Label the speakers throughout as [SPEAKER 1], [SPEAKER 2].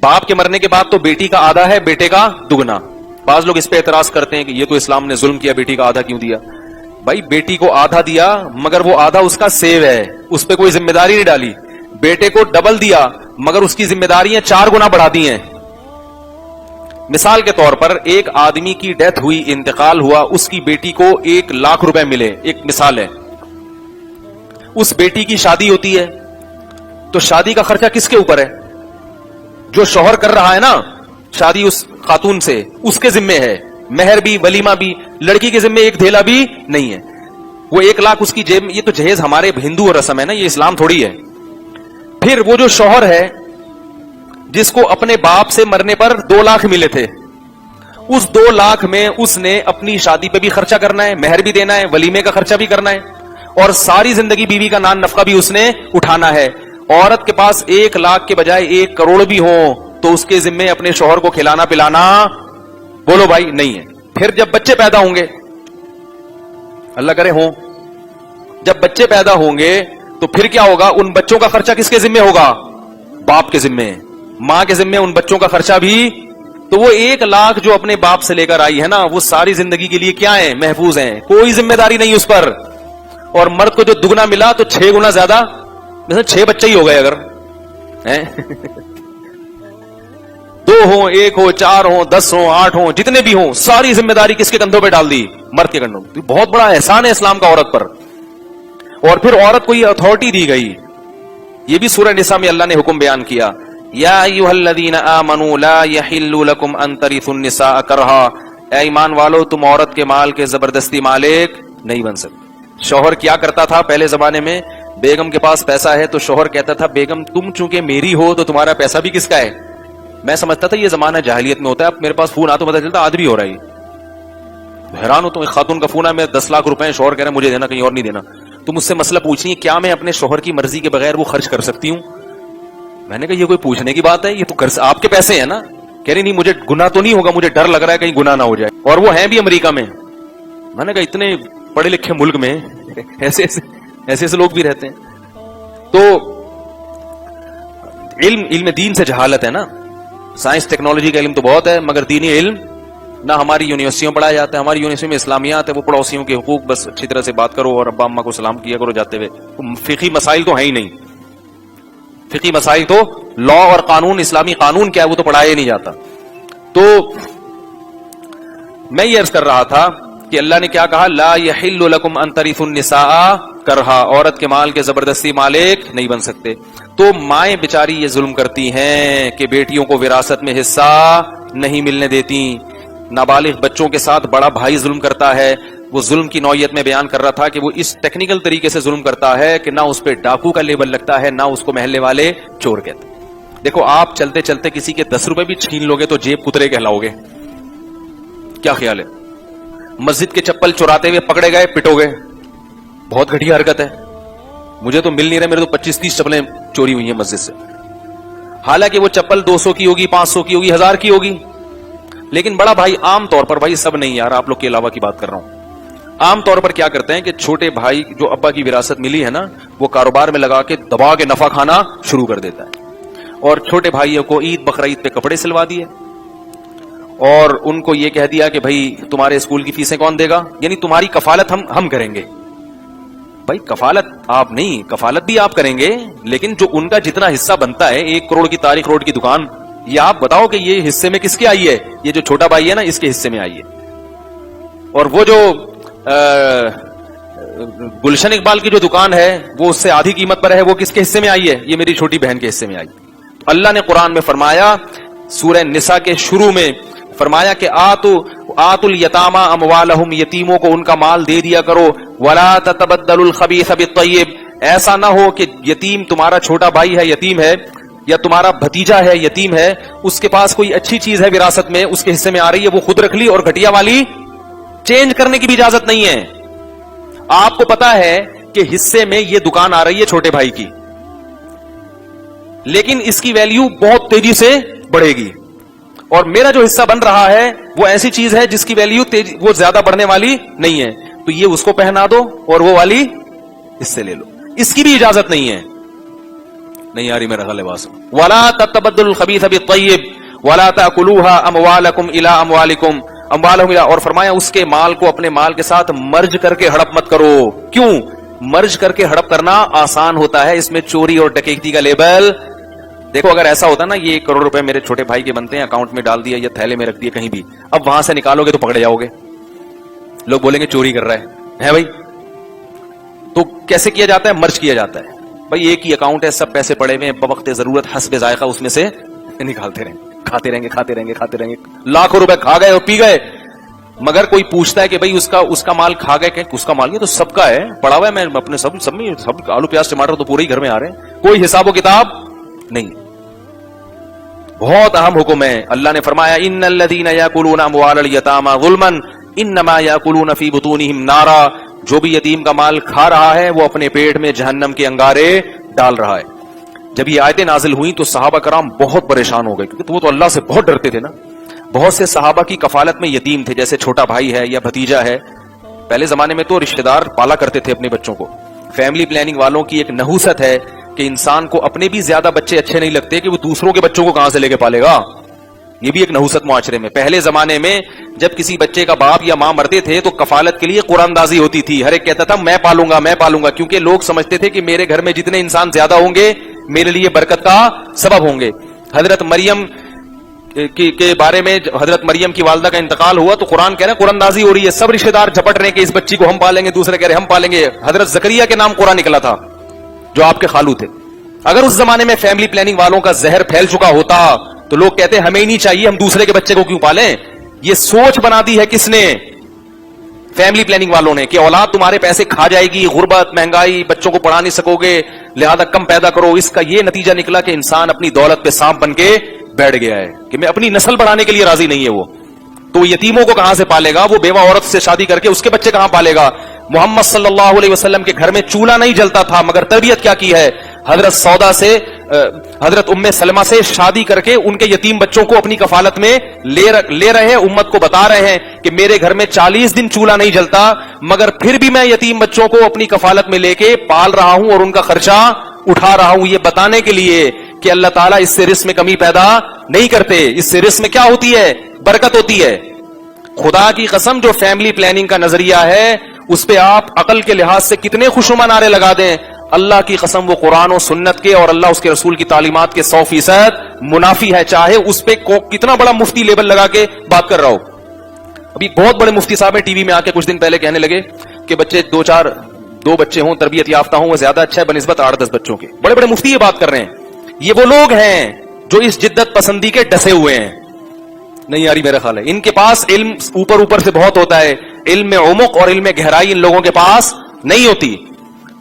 [SPEAKER 1] باپ کے مرنے کے بعد تو بیٹی کا آدھا ہے, بیٹے کا دگنا. بعض لوگ اس پہ اعتراض کرتے ہیں کہ یہ تو اسلام نے ظلم کیا, بیٹی کا آدھا کیوں دیا؟ بھائی بیٹی کو آدھا دیا مگر وہ آدھا اس کا سیو ہے, اس پہ کوئی ذمہ داری نہیں ڈالی. بیٹے کو ڈبل دیا مگر اس کی ذمہ داریاں 4 گنا بڑھا دی ہیں. مثال کے طور پر ایک آدمی کی ڈیتھ ہوئی, انتقال ہوا, اس کی بیٹی کو 1 لاکھ روپے ملے, ایک مثال ہے. اس بیٹی کی شادی ہوتی ہے تو شادی کا خرچہ کس کے اوپر ہے؟ جو شوہر کر رہا ہے نا شادی اس خاتون سے, اس کے ذمے ہے. مہر بھی, ولیمہ بھی, لڑکی کے ذمے 1 دھیلا بھی نہیں ہے. وہ 1 لاکھ اس کی جیب میں. یہ تو جہیز ہمارے ہندو رسم ہے نا, یہ اسلام تھوڑی ہے. پھر وہ جو شوہر ہے جس کو اپنے باپ سے مرنے پر 2 لاکھ ملے تھے, اس 2 لاکھ میں اس نے اپنی شادی پہ بھی خرچہ کرنا ہے, مہر بھی دینا ہے, ولیمے کا خرچہ بھی کرنا ہے, اور ساری زندگی بیوی کا نان نفقہ بھی اس نے اٹھانا ہے. عورت کے پاس 1 لاکھ کے بجائے 1 کروڑ بھی ہوں تو اس کے ذمے اپنے شوہر کو کھلانا پلانا, بولو بھائی, نہیں ہے. پھر جب بچے پیدا ہوں گے, اللہ کرے ہوں, جب بچے پیدا ہوں گے تو پھر کیا ہوگا؟ ان بچوں کا خرچہ کس کے ذمے ہوگا؟ باپ کے ذمے. ماں کے ذمے ان بچوں کا خرچہ بھی. تو وہ 1 لاکھ جو اپنے باپ سے لے کر آئی ہے نا, وہ ساری زندگی کے لیے کیا ہے؟ محفوظ ہیں, کوئی ذمہ داری نہیں اس پر. اور مرد کو جو دگنا ملا تو 6 گنا زیادہ, مثلا 6 بچے ہی ہو گئے اگر 2 ہوں, 1 ہو, 4 ہوں, 10 ہوں, 8 ہوں, جتنے بھی ہوں, ساری ذمہ داری کس کے کندھوں پہ ڈال دی؟ مرد کے کندھوں. بہت بڑا احسان ہے اسلام کا عورت پر. اور پھر عورت کو یہ اتھارٹی دی گئی, یہ بھی سورہ نساء میں اللہ نے حکم بیان کیا, یا ایھا الذین آمنوا لا یحل لکم ان ترثوا النساء کرہا, اے ایمان والو تم عورت کے مال کے زبردستی مالک نہیں بن سکتے. شوہر کیا کرتا تھا پہلے زمانے میں؟ بیگم کے پاس پیسہ ہے تو شوہر کہتا تھا بیگم تم چونکہ میری ہو تو تمہارا پیسہ بھی کس کا ہے؟ میں سمجھتا تھا یہ زمانہ جاہلیت میں ہوتا ہے, اب میرے پاس فون آ تو پتہ چلتا آدمی ہو رہا ہے. حیران ہو تو ایک خاتون کا فون ہے, میں 10 لاکھ روپے شوہر کہہ رہے ہیں مجھے دینا, کہیں اور نہیں دینا. تم مجھ سے مسئلہ پوچھ رہی ہے کیا میں اپنے شوہر کی مرضی کے بغیر وہ خرچ کر سکتی ہوں؟ میں نے کہا یہ کوئی پوچھنے کی بات ہے, یہ تو آپ کے پیسے ہیں نا. کہہ رہی نہیں مجھے گناہ تو نہیں ہوگا, مجھے ڈر لگ رہا ہے کہیں گناہ نہ ہو جائے. اور وہ ہیں بھی امریکہ میں. میں نے کہا اتنے پڑھے لکھے ملک میں ایسے لوگ بھی رہتے ہیں. تو علم دین سے جہالت ہے نا. سائنس ٹیکنالوجی کا علم تو بہت ہے مگر دینی علم نہ ہماری یونیورسٹیوں پڑھایا جاتا ہے. ہماری یونیورسٹی میں اسلامیات ہے, وہ پڑوسیوں کے حقوق, بس اچھی طرح سے بات کرو اور ابا اماں کو سلام کیا کرو جاتے ہوئے. فقہی مسائل تو ہیں ہی نہیں. فقہی مسائل تو لا اور قانون, اسلامی قانون کیا ہے وہ تو پڑھایا ہی نہیں جاتا. تو میں یہ عرض کر رہا تھا کہ اللہ نے کیا کہا, لا یحل لکم ان ترثوا النساء کرہا, عورت کے مال کے زبردستی مالک نہیں بن سکتے. تو مائیں بیچاری یہ ظلم کرتی ہیں کہ بیٹیوں کو وراثت میں حصہ نہیں ملنے دیتی. نابالغ بچوں کے ساتھ بڑا بھائی ظلم کرتا ہے. وہ ظلم کی نوعیت میں بیان کر رہا تھا کہ وہ اس ٹیکنیکل طریقے سے ظلم کرتا ہے کہ نہ اس پہ ڈاکو کا لیبل لگتا ہے, نہ اس کو محلے والے چور کہتے. دیکھو آپ چلتے چلتے کسی کے 10 روپے بھی چھین لو گے تو جیب کترے کہلاؤ گے. کیا خیال ہے؟ مسجد کے چپل چراتے ہوئے پکڑے گئے, پٹو گئے, بہت گھٹیا حرکت ہے. مجھے تو مل نہیں رہے, میرے تو 25-30 چپلیں چوری ہوئی ہیں مسجد سے. حالانکہ وہ چپل 200 کی ہوگی, 500 کی ہوگی, 1000 کی ہوگی. لیکن بڑا بھائی عام طور پر, بھائی سب نہیں یار, آپ لوگ کے علاوہ کی بات کر رہا ہوں, عام طور پر کیا کرتے ہیں کہ چھوٹے بھائی جو ابا کی وراثت ملی ہے نا, وہ کاروبار میں لگا کے دبا کے نفع کھانا شروع کر دیتا ہے. اور چھوٹے بھائیوں کو عید بقرعید پہ کپڑے سلوا دیے اور ان کو یہ کہہ دیا کہ بھائی تمہارے اسکول کی فیسیں کون دے گا, یعنی تمہاری کفالت ہم کریں گے. بھائی کفالت آپ نہیں, کفالت بھی آپ کریں گے, لیکن جو ان کا جتنا حصہ بنتا ہے, 1 کروڑ کی تاریخ روڈ کی دکان, یہ آپ بتاؤ کہ یہ حصے میں کس کے آئی ہے؟ یہ جو چھوٹا بھائی ہے نا اس کے حصے میں آئی ہے. اور وہ جو گلشن اقبال کی جو دکان ہے وہ اس سے آدھی قیمت پر ہے, وہ کس کے حصے میں آئی ہے؟ یہ میری چھوٹی بہن کے حصے میں آئی. اللہ نے قرآن میں فرمایا, سورہ نساء کے شروع میں فرمایا کہ آتوا الیتامی اموالہم, یتیموں کو ان کا مال دے دیا کرو, ولا تتبدلوا الخبیث بالطیب, ایسا نہ ہو کہ یتیم تمہارا چھوٹا بھائی ہے یتیم ہے, یا تمہارا بھتیجا ہے یتیم ہے, اس کے پاس کوئی اچھی چیز ہے وراثت میں, اس کے حصے میں آ رہی ہے, وہ خود رکھ لی, اور گھٹیا والی چینج کرنے کی بھی اجازت نہیں ہے. آپ کو پتا ہے کہ حصے میں یہ دکان آ رہی ہے چھوٹے بھائی کی, لیکن اس کی ویلیو بہت تیزی سے بڑھے گی, اور میرا جو حصہ بن رہا ہے وہ ایسی چیز ہے جس کی ویلیو وہ زیادہ بڑھنے والی نہیں ہے, تو یہ اس کو پہنا دو اور وہ والی اس سے لے لو. اس کی بھی اجازت نہیں ہے. نہیں آ رہی میرا خیال ہے بات. ولا تتبدلوا الخبيث بالطيب ولا تاكلوها اموالكم الى اموالكم اموالهم، اور فرمایا اس کے مال کو اپنے مال کے ساتھ مرج کر کے ہڑپ مت کرو. کیوں؟ مرج کر کے ہڑپ کرنا آسان ہوتا ہے، اس میں چوری اور ڈکیتی کا لیبل. دیکھو اگر ایسا ہوتا نا یہ 1 کروڑ روپے میرے چھوٹے بھائی کے بنتے ہیں، اکاؤنٹ میں ڈال دیا یا تھیلے میں رکھ دیا کہیں بھی، اب وہاں سے نکالو گے تو پکڑے جاؤ گے، لوگ بولیں گے چوری کر رہا ہے بھائی. تو کیسے کیا جاتا ہے؟ مرج کیا جاتا ہے. بھائی ایک ہی اکاؤنٹ ہے، سب پیسے پڑے ہوئے ہیں، بوقت ضرورت حسب ذائقہ اس میں سے نکالتے رہیں گے، کھاتے رہیں گے کھاتے رہیں گے کھاتے رہیں گے. لاکھوں روپے کھا گئے اور پی گئے، مگر کوئی پوچھتا ہے کہ بھائی اس کا مال کھا گئے کہ اس کا مال نہیں، تو سب کا ہے، پڑا ہوا ہے، میں اپنے سب آلو پیاز ٹماٹر تو پورے ہی گھر میں آ رہے ہیں، کوئی حساب و کتاب نہیں. بہت اہم حکم ہے. اللہ نے فرمایا ان الذين ياكلون اموال اليتامى ظلما انما ياكلون في بطونهم نارا، جو بھی یتیم کا مال کھا رہا ہے وہ اپنے پیٹ میں جہنم کے انگارے ڈال رہا ہے. جب یہ آیتیں نازل ہوئیں تو صحابہ کرام بہت پریشان ہو گئے، کیونکہ وہ تو اللہ سے بہت ڈرتے تھے نا. بہت سے صحابہ کی کفالت میں یتیم تھے، جیسے چھوٹا بھائی ہے یا بھتیجا ہے. پہلے زمانے میں تو رشتہ دار پالا کرتے تھے اپنے بچوں کو. فیملی پلاننگ والوں کی ایک نحوست ہے کہ انسان کو اپنے بھی زیادہ بچے اچھے نہیں لگتے کہ وہ دوسروں کے بچوں کو کہاں سے لے کے پالے گا. یہ بھی ایک نحوست معاشرے میں. پہلے زمانے میں جب کسی بچے کا باپ یا ماں مرتے تھے تو کفالت کے لیے قرآن دازی ہوتی تھی. ہر ایک کہتا تھا میں پالوں گا، کیونکہ لوگ سمجھتے تھے کہ میرے گھر میں جتنے انسان زیادہ ہوں گے میرے لیے برکت کا سبب ہوں گے. حضرت مریم کے بارے میں، حضرت مریم کی والدہ کا انتقال ہوا تو قرآن کہہ رہے ہیں قرآن دازی ہو رہی ہے، سب رشتہ دار جھپٹ رہے ہیں کہ اس بچی کو ہم پالیں گے، دوسرے کہہ رہے ہم پالیں گے. حضرت زکریا کے نام قرآن نکلا تھا جو آپ کے خالو تھے. اگر اس زمانے میں فیملی پلاننگ والوں کا زہر پھیل چکا ہوتا تو لوگ کہتے ہمیں ہی نہیں چاہیے، ہم دوسرے کے بچے کو کیوں پالیں. یہ سوچ بنا دی ہے کس نے؟ فیملی پلاننگ والوں نے، کہ اولاد تمہارے پیسے کھا جائے گی، غربت، مہنگائی، بچوں کو پڑھا نہیں سکو گے، لہذا کم پیدا کرو. اس کا یہ نتیجہ نکلا کہ انسان اپنی دولت پہ سانپ بن کے بیٹھ گیا ہے کہ میں اپنی نسل بڑھانے کے لیے راضی نہیں ہے. وہ تو یتیموں کو کہاں سے پالے گا؟ وہ بیوہ عورت سے شادی کر کے اس کے بچے کہاں پالے گا؟ محمد صلی اللہ علیہ وسلم کے گھر میں چولہا نہیں جلتا تھا، مگر تربیت کیا کی ہے؟ حضرت سودا سے، حضرت ام سلمہ سے شادی کر کے ان کے یتیم بچوں کو اپنی کفالت میں لے رہے ہیں. امت کو بتا رہے ہیں کہ میرے گھر میں 40 دن چولہا نہیں جلتا، مگر پھر بھی میں یتیم بچوں کو اپنی کفالت میں لے کے پال رہا ہوں اور ان کا خرچہ اٹھا رہا ہوں. یہ بتانے کے لیے کہ اللہ تعالیٰ اس سے رزق میں کمی پیدا نہیں کرتے. اس سے رزق میں کیا ہوتی ہے؟ برکت ہوتی ہے. خدا کی قسم جو فیملی پلاننگ کا نظریہ ہے اس پہ آپ عقل کے لحاظ سے کتنے خوشنما نعرے لگا دیں، اللہ کی قسم وہ قرآن و سنت کے اور اللہ اس کے رسول کی تعلیمات کے 100% منافی ہے، چاہے اس پہ کتنا بڑا مفتی لیبل لگا کے بات کر رہا ہو. ابھی بہت بڑے مفتی صاحب ٹی وی میں آ کے کچھ دن پہلے کہنے لگے کہ بچے دو بچے ہوں، تربیت یافتہ ہوں، وہ زیادہ اچھا ہے بنسبت 8-10 بچوں کے. بڑے بڑے مفتی یہ بات کر رہے ہیں. یہ وہ لوگ ہیں جو اس جدت پسندی کے ڈسے ہوئے ہیں. نہیں آ رہی میرا خیال ہے. ان کے پاس علم اوپر سے بہت ہوتا ہے، علم میں عمق اور علم میں گہرائی ان لوگوں کے پاس نہیں ہوتی.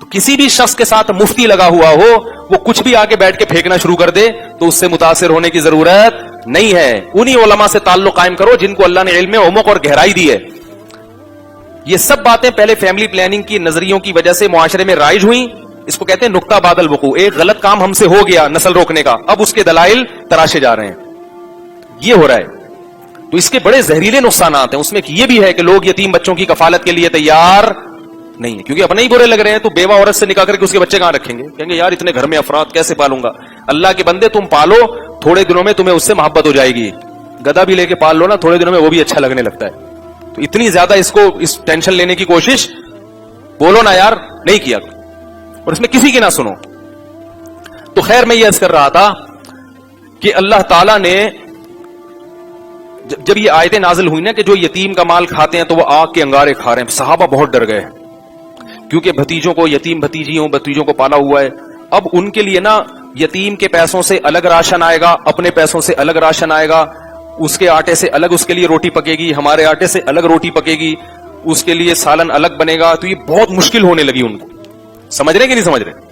[SPEAKER 1] تو کسی بھی شخص کے ساتھ مفتی لگا ہوا ہو، وہ کچھ بھی آگے بیٹھ کے پھینکنا شروع کر دے تو اس سے متاثر ہونے کی ضرورت نہیں ہے. انہی علماء سے تعلق قائم کرو جن کو اللہ نے علم میں عمق اور گہرائی دی ہے. یہ سب باتیں پہلے فیملی پلاننگ کی نظریوں کی وجہ سے معاشرے میں رائج ہوئیں. اس کو کہتے ہیں نقطہ بعد الوقوع. ایک غلط کام ہم سے ہو گیا نسل روکنے کا، اب اس کے دلائل تراشے جا رہے ہیں. یہ ہو رہا ہے. تو اس کے بڑے زہریلے نقصانات ہیں. اس میں یہ بھی ہے کہ لوگ یتیم بچوں کی کفالت کے لیے تیار نہیں ہے، کیونکہ اپنے ہی برے لگ رہے ہیں. تو بیوہ عورت سے نکاح کر کے اس کے بچے کہاں رکھیں گے؟ کہیں گے یار اتنے گھر میں افراد کیسے پالوں گا. اللہ کے بندے تم پالو، تھوڑے دنوں میں تمہیں اس سے محبت ہو جائے گی. گدھا بھی لے کے پال لو نا، تھوڑے دنوں میں وہ بھی اچھا لگنے لگتا ہے. تو اتنی زیادہ اس ٹینشن لینے کی کوشش بولو نا یار نہیں کیا، اور اس میں کسی کی نہ سنو. تو خیر میں یہ عرض کر رہا تھا کہ اللہ تعالیٰ نے جب یہ آیتیں نازل ہوئی نا کہ جو یتیم کا مال کھاتے ہیں تو وہ آگ کے انگارے کھا رہے ہیں، صحابہ بہت ڈر گئے کیونکہ بھتیجوں کو، یتیم بھتیجوں کو پالا ہوا ہے. اب ان کے لیے نا یتیم کے پیسوں سے الگ راشن آئے گا، اپنے پیسوں سے الگ راشن آئے گا، اس کے آٹے سے الگ اس کے لیے روٹی پکے گی، ہمارے آٹے سے الگ روٹی پکے گی، اس کے لیے سالن الگ بنے گا. تو یہ بہت مشکل ہونے لگی ان کو. سمجھ رہے کہ نہیں سمجھ رہے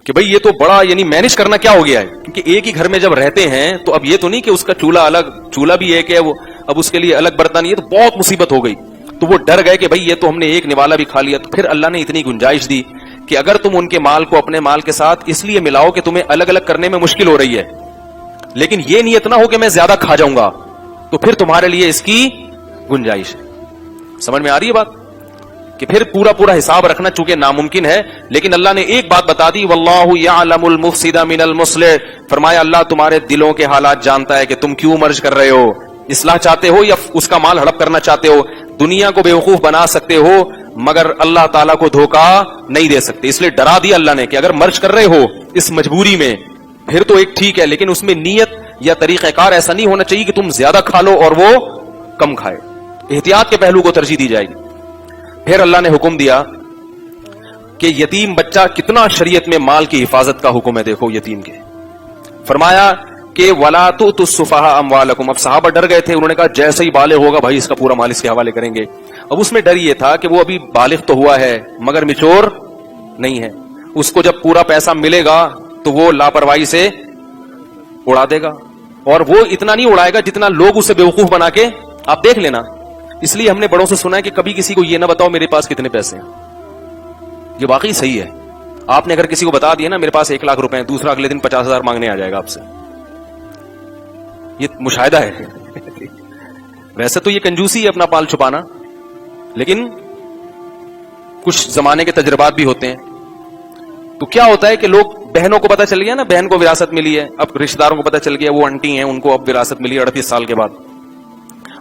[SPEAKER 1] کہ بھئی یہ تو بڑا یعنی مینج کرنا کیا ہو گیا ہے. کیونکہ ایک ہی گھر میں جب رہتے ہیں تو اب یہ تو نہیں کہ اس کا چولہا الگ، چولہا بھی ایک ہے، وہ اب اس کے لیے الگ برتن. یہ تو بہت مصیبت ہو گئی. تو وہ ڈر گئے کہ بھئی یہ تو ہم نے ایک نوالا بھی کھا لیا. تو پھر اللہ نے اتنی گنجائش دی کہ اگر تم ان کے مال کو اپنے مال کے ساتھ اس لیے ملاؤ کہ تمہیں الگ الگ کرنے میں مشکل ہو رہی ہے، لیکن یہ نیت نہ ہو کہ میں زیادہ کھا جاؤں گا، تو پھر تمہارے لیے اس کی گنجائش ہے. سمجھ میں آ رہی ہے بات؟ کہ پھر پورا پورا حساب رکھنا چونکہ ناممکن ہے، لیکن اللہ نے ایک بات بتا دی، واللہ یعلم المفسد من المصلح، فرمایا اللہ تمہارے دلوں کے حالات جانتا ہے کہ تم کیوں مرج کر رہے ہو، اصلاح چاہتے ہو یا اس کا مال ہڑپ کرنا چاہتے ہو. دنیا کو بیوقوف بنا سکتے ہو مگر اللہ تعالیٰ کو دھوکہ نہیں دے سکتے، اس لیے ڈرا دیا اللہ نے کہ اگر مرج کر رہے ہو اس مجبوری میں پھر تو ایک ٹھیک ہے، لیکن اس میں نیت یا طریقہ کار ایسا نہیں ہونا چاہیے کہ تم زیادہ کھا لو اور وہ کم کھائے. احتیاط کے پہلو کو ترجیح دی جائے گی. پھر اللہ نے حکم دیا کہ یتیم بچہ کتنا شریعت میں مال کی حفاظت کا حکم ہے، دیکھو یتیم کے. فرمایا کہ وَلَا تُؤْتُوا السُّفَهَاءَ أَمْوَالَكُمْ. اب صحابہ ڈر گئے تھے، انہوں نے کہا جیسے ہی بالغ ہوگا بھائی اس کا پورا مال اس کے حوالے کریں گے. اب اس میں ڈر یہ تھا کہ وہ ابھی بالغ تو ہوا ہے مگر میچور نہیں ہے، اس کو جب پورا پیسہ ملے گا تو وہ لاپرواہی سے اڑا دے گا، اور وہ اتنا نہیں اڑائے گا جتنا لوگ اسے بیوقوف بنا کے. آپ دیکھ لینا، اس لیے ہم نے بڑوں سے سنا ہے کہ کبھی کسی کو یہ نہ بتاؤ میرے پاس کتنے پیسے ہیں. یہ واقعی صحیح ہے. آپ نے اگر کسی کو بتا دیا نا میرے پاس 1 لاکھ روپے ہیں، دوسرا اگلے دن 50,000 مانگنے آ جائے گا آپ سے. یہ مشاہدہ ہے. ویسے تو یہ کنجوسی ہے اپنا پال چھپانا، لیکن کچھ زمانے کے تجربات بھی ہوتے ہیں. تو کیا ہوتا ہے کہ لوگ، بہنوں کو پتا چل گیا نا بہن کو وراثت ملی ہے، اب رشتہ داروں کو پتا چل گیا وہ انٹی ہیں ان کو اب وراثت ملی 38 سال کے بعد،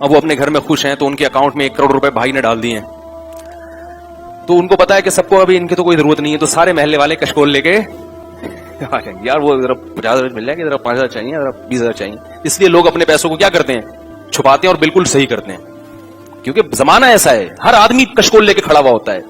[SPEAKER 1] اب وہ اپنے گھر میں خوش ہیں تو ان کے اکاؤنٹ میں 1 کروڑ روپے بھائی نے ڈال دیے ہیں. تو ان کو پتا ہے کہ سب کو ابھی ان کی تو کوئی ضرورت نہیں ہے، تو سارے محلے والے کشکول لے کے یار وہ ذرا 50,000 مل جائے گا، ذرا 5,000 چاہیے، ذرا 20,000 چاہیے. اس لیے لوگ اپنے پیسوں کو کیا کرتے ہیں، چھپاتے ہیں، اور بالکل صحیح کرتے ہیں، کیونکہ زمانہ ایسا ہے ہر آدمی کشکول لے کے کھڑا ہوا ہوتا ہے.